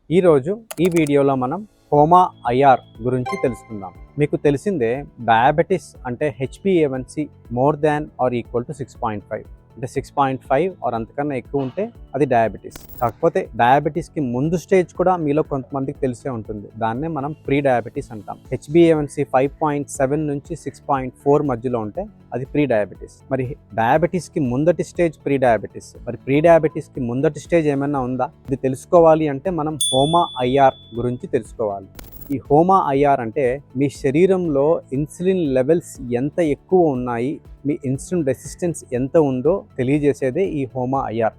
ఈరోజు ఈ వీడియోలో మనం హోమా ఐఆర్ గురించి తెలుసుకుందాం. మీకు తెలిసిందే డయాబెటిస్ అంటే H B A one C more than or equal to 6.5 అంటే 6.5 ఆర్ అంతకన్నా ఎక్కువ ఉంటే అది డయాబెటిస్. కాకపోతే డయాబెటీస్కి ముందు స్టేజ్ కూడా మీలో కొంతమందికి తెలిసే ఉంటుంది. దాన్నే మనం ప్రీ డయాబెటీస్ అంటాం. హెచ్బిఏవన్సి 5.7 నుంచి 6.4 మధ్యలో ఉంటే అది ప్రీ డయాబెటీస్. మరి డయాబెటీస్కి ముందటి స్టేజ్ ప్రీ డయాబెటీస్. మరి ప్రీ డయాబెటీస్కి ముందటి స్టేజ్ ఏమైనా ఉందా? ఇది తెలుసుకోవాలి అంటే మనం హోమా ఐఆర్ గురించి తెలుసుకోవాలి. ఈ హోమా ఐఆర్ అంటే మీ శరీరంలో ఇన్సులిన్ లెవెల్స్ ఎంత ఎక్కువ ఉన్నాయి, మీ ఇన్సులిన్ రెసిస్టెన్స్ ఎంత ఉందో తెలియజేసేదే ఈ హోమా ఐఆర్.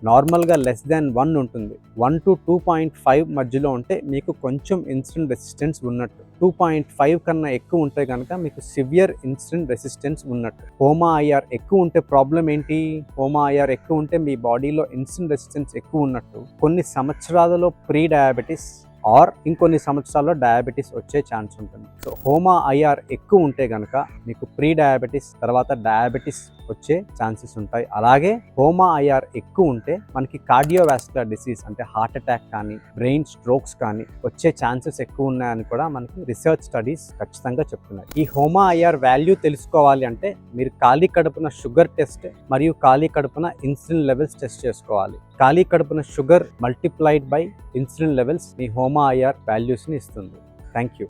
నార్మల్గా లెస్ దాన్ 1 ఉంటుంది. 1 to 2.5 మధ్యలో ఉంటే మీకు కొంచెం ఇన్సులిన్ రెసిస్టెన్స్ ఉన్నట్టు. 2.5 కన్నా ఎక్కువ ఉంటే కనుక మీకు సివియర్ ఇన్సులిన్ రెసిస్టెన్స్ ఉన్నట్టు. హోమా ఐఆర్ ఎక్కువ ఉంటే ప్రాబ్లం ఏంటి? హోమా ఐఆర్ ఎక్కువ ఉంటే మీ బాడీలో ఇన్సులిన్ రెసిస్టెన్స్ ఎక్కువ ఉన్నట్టు. కొన్ని సంవత్సరాలలో ప్రీ డయాబెటీస్ ఆర్ ఇంకొన్ని సంవత్సరాల్లో డయాబెటీస్ వచ్చే ఛాన్స్ ఉంటుంది. సో హోమా ఐఆర్ ఎక్కువ ఉంటే కనుక మీకు ప్రీ డయాబెటీస్ తర్వాత డయాబెటీస్ వచ్చే ఛాన్సెస్ ఉంటాయి. అలాగే హోమా ఐఆర్ ఎక్కువ ఉంటే మనకి కార్డియోవాస్కులర్ డిసీజ్ అంటే హార్ట్ అటాక్ కానీ బ్రెయిన్ స్ట్రోక్స్ కానీ వచ్చే ఛాన్సెస్ ఎక్కువ ఉన్నాయని కూడా మనకి రీసెర్చ్ స్టడీస్ ఖచ్చితంగా చెప్తున్నాయి. ఈ హోమా ఐఆర్ వాల్యూ తెలుసుకోవాలి అంటే మీరు ఖాళీ కడుపున షుగర్ టెస్ట్ మరియు ఖాళీ కడుపున ఇన్సులిన్ లెవెల్స్ టెస్ట్ చేసుకోవాలి. ఖాళీ కడుపున sugar multiplied by insulin levels మీ హోమా ఐఆర్ వాల్యూస్ని ఇస్తుంది. Thank you.